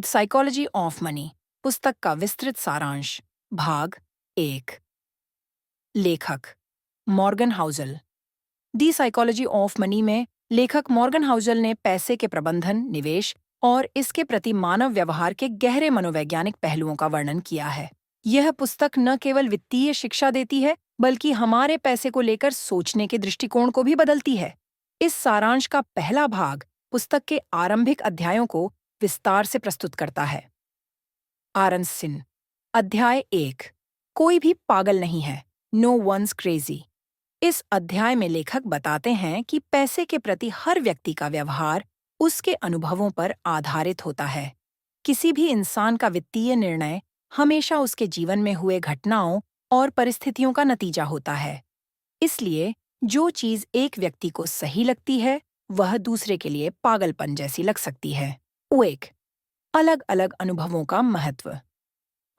Psychology of money पुस्तक का विस्तृत सारांश। भाग 1। लेखक Morgan Housel. The psychology of money में लेखक मॉर्गन हाउसल ने पैसे के प्रबंधन, निवेश और इसके प्रति मानव व्यवहार के गहरे मनोवैज्ञानिक पहलुओं का वर्णन किया है। यह पुस्तक न केवल वित्तीय शिक्षा देती है, बल्कि हमारे पैसे को लेकर सोचने के दृष्टिकोण को भी बदलती है। इस सारांश का पहला भाग पुस्तक के आरंभिक अध्यायों को विस्तार से प्रस्तुत करता है। आरंसिन। अध्याय 1। कोई भी पागल नहीं है, नो वंस क्रेजी। इस अध्याय में लेखक बताते हैं कि पैसे के प्रति हर व्यक्ति का व्यवहार उसके अनुभवों पर आधारित होता है। किसी भी इंसान का वित्तीय निर्णय हमेशा उसके जीवन में हुए घटनाओं और परिस्थितियों का नतीजा होता है। इसलिए जो चीज एक व्यक्ति को सही लगती है, वह दूसरे के लिए पागलपन जैसी लग सकती है। 1। अलग अलग अनुभवों का महत्व।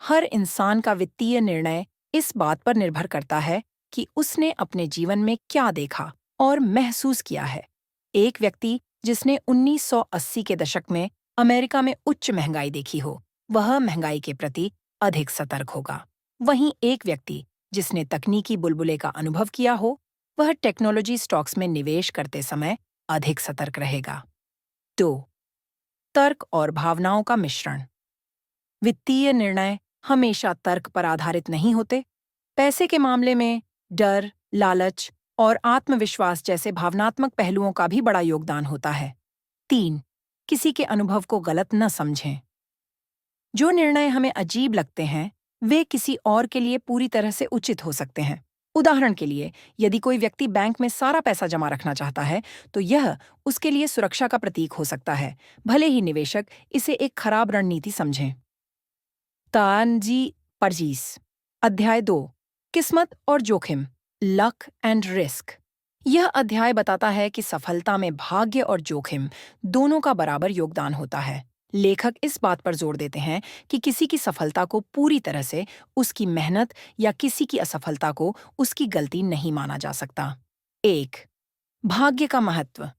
हर इंसान का वित्तीय निर्णय इस बात पर निर्भर करता है कि उसने अपने जीवन में क्या देखा और महसूस किया है। एक व्यक्ति जिसने 1980 के दशक में अमेरिका में उच्च महंगाई देखी हो, वह महंगाई के प्रति अधिक सतर्क होगा। वहीं एक व्यक्ति जिसने तकनीकी बुलबुले का अनुभव किया हो, वह टेक्नोलॉजी स्टॉक्स में निवेश करते समय अधिक सतर्क रहेगा। 2। तर्क और भावनाओं का मिश्रण। वित्तीय निर्णय हमेशा तर्क पर आधारित नहीं होते। पैसे के मामले में डर, लालच और आत्मविश्वास जैसे भावनात्मक पहलुओं का भी बड़ा योगदान होता है। 3। किसी के अनुभव को गलत न समझें। जो निर्णय हमें अजीब लगते हैं, वे किसी और के लिए पूरी तरह से उचित हो सकते हैं। उदाहरण के लिए, यदि कोई व्यक्ति बैंक में सारा पैसा जमा रखना चाहता है, तो यह उसके लिए सुरक्षा का प्रतीक हो सकता है, भले ही निवेशक इसे एक खराब रणनीति समझें। तानजी परजीस। अध्याय 2। किस्मत और जोखिम, लक एंड रिस्क। यह अध्याय बताता है कि सफलता में भाग्य और जोखिम दोनों का बराबर योगदान होता है। लेखक इस बात पर जोर देते हैं कि किसी की सफलता को पूरी तरह से उसकी मेहनत या किसी की असफलता को उसकी गलती नहीं माना जा सकता। 1। भाग्य का महत्व।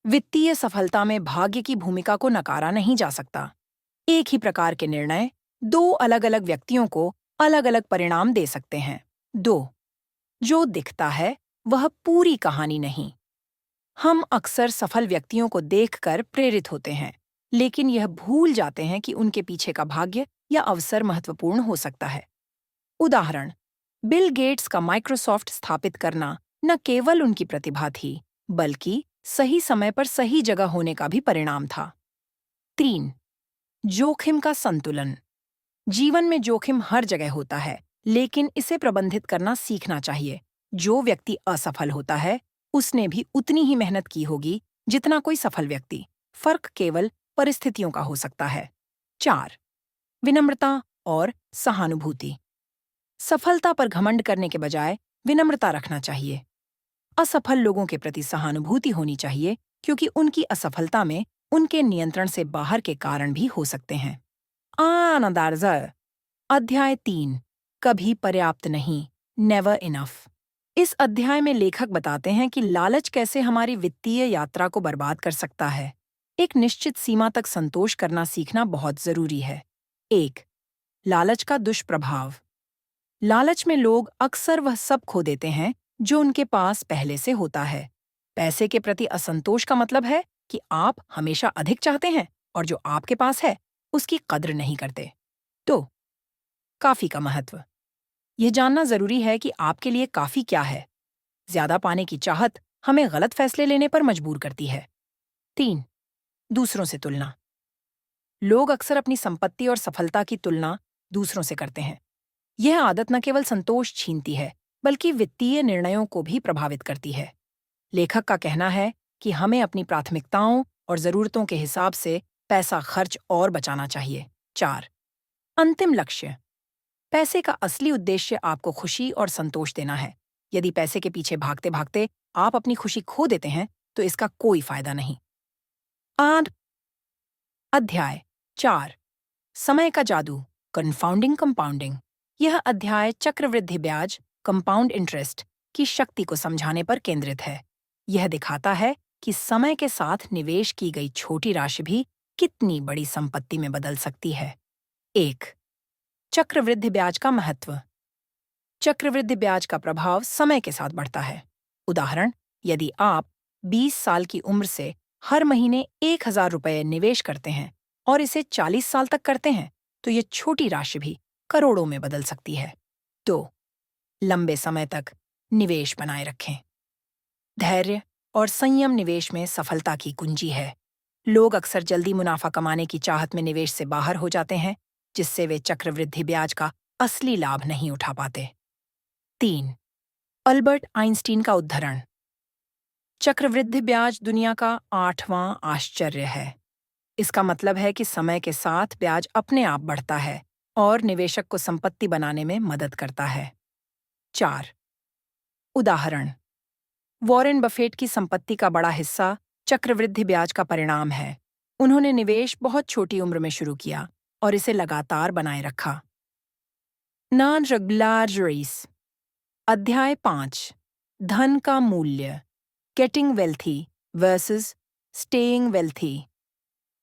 वित्तीय सफलता में भाग्य की भूमिका को नकारा नहीं जा सकता। एक ही प्रकार के निर्णय दो अलग अलग व्यक्तियों को अलग अलग परिणाम दे सकते हैं। 2। जो दिखता है वह पूरी कहानी नहीं। हम अक्सर सफल व्यक्तियों को देखकर प्रेरित होते हैं, लेकिन यह भूल जाते हैं कि उनके पीछे का भाग्य या अवसर महत्वपूर्ण हो सकता है। उदाहरण, बिल गेट्स का माइक्रोसॉफ्ट स्थापित करना न केवल उनकी प्रतिभा थी, बल्कि सही समय पर सही जगह होने का भी परिणाम था। 3। जोखिम का संतुलन। जीवन में जोखिम हर जगह होता है, लेकिन इसे प्रबंधित करना सीखना चाहिए। जो व्यक्ति असफल होता है, उसने भी उतनी ही मेहनत की होगी जितना कोई सफल व्यक्ति। फर्क केवल परिस्थितियों का हो सकता है। 4। विनम्रता और सहानुभूति। सफलता पर घमंड करने के बजाय विनम्रता रखना चाहिए। असफल लोगों के प्रति सहानुभूति होनी चाहिए, क्योंकि उनकी असफलता में उनके नियंत्रण से बाहर के कारण भी हो सकते हैं। आनंदार्जर। अध्याय 3। कभी पर्याप्त नहीं, नेवर इनफ। इस अध्याय में लेखक बताते हैं कि लालच कैसे हमारी वित्तीय यात्रा को बर्बाद कर सकता है। एक निश्चित सीमा तक संतोष करना सीखना बहुत जरूरी है। 1। लालच का दुष्प्रभाव। लालच में लोग अक्सर वह सब खो देते हैं जो उनके पास पहले से होता है। पैसे के प्रति असंतोष का मतलब है कि आप हमेशा अधिक चाहते हैं और जो आपके पास है उसकी कद्र नहीं करते। 2। काफी का महत्व। यह जानना जरूरी है कि आपके लिए काफी क्या है। ज्यादा पाने की चाहत हमें गलत फैसले लेने पर मजबूर करती है। 3। दूसरों से तुलना। लोग अक्सर अपनी संपत्ति और सफलता की तुलना दूसरों से करते हैं। यह आदत न केवल संतोष छीनती है, बल्कि वित्तीय निर्णयों को भी प्रभावित करती है। लेखक का कहना है कि हमें अपनी प्राथमिकताओं और जरूरतों के हिसाब से पैसा खर्च और बचाना चाहिए। 4। अंतिम लक्ष्य। पैसे का असली उद्देश्य आपको खुशी और संतोष देना है। यदि पैसे के पीछे भागते भागते आप अपनी खुशी खो देते हैं, तो इसका कोई फायदा नहीं। अध्याय 4। समय का जादू, कंफाउंडिंग कंपाउंडिंग। यह अध्याय चक्रवृद्धि ब्याज, कंपाउंड इंटरेस्ट की शक्ति को समझाने पर केंद्रित है। यह दिखाता है कि समय के साथ निवेश की गई छोटी राशि भी कितनी बड़ी संपत्ति में बदल सकती है। 1. चक्रवृद्धि ब्याज का महत्व। चक्रवृद्धि ब्याज का प्रभाव समय के साथ बढ़ता है। उदाहरण, यदि आप 20 साल की उम्र से हर महीने 1,000 रुपये निवेश करते हैं और इसे 40 साल तक करते हैं, तो ये छोटी राशि भी करोड़ों में बदल सकती है। 2. लंबे समय तक निवेश बनाए रखें। धैर्य और संयम निवेश में सफलता की कुंजी है। लोग अक्सर जल्दी मुनाफा कमाने की चाहत में निवेश से बाहर हो जाते हैं, जिससे वे चक्रवृद्धि ब्याज का असली लाभ नहीं उठा पाते। 3. अल्बर्ट आइंस्टीन का उद्धरण। चक्रवृद्धि ब्याज दुनिया का 8वां आश्चर्य है। इसका मतलब है कि समय के साथ ब्याज अपने आप बढ़ता है और निवेशक को संपत्ति बनाने में मदद करता है। 4. उदाहरण, वॉरेन बफेट की संपत्ति का बड़ा हिस्सा चक्रवृद्धि ब्याज का परिणाम है। उन्होंने निवेश बहुत छोटी उम्र में शुरू किया और इसे लगातार बनाए रखा। Non regularities. अध्याय 5, धन का मूल्य, getting wealthy versus staying wealthy.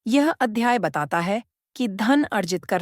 यह अध्याय बताता है कि धन अर्जित कर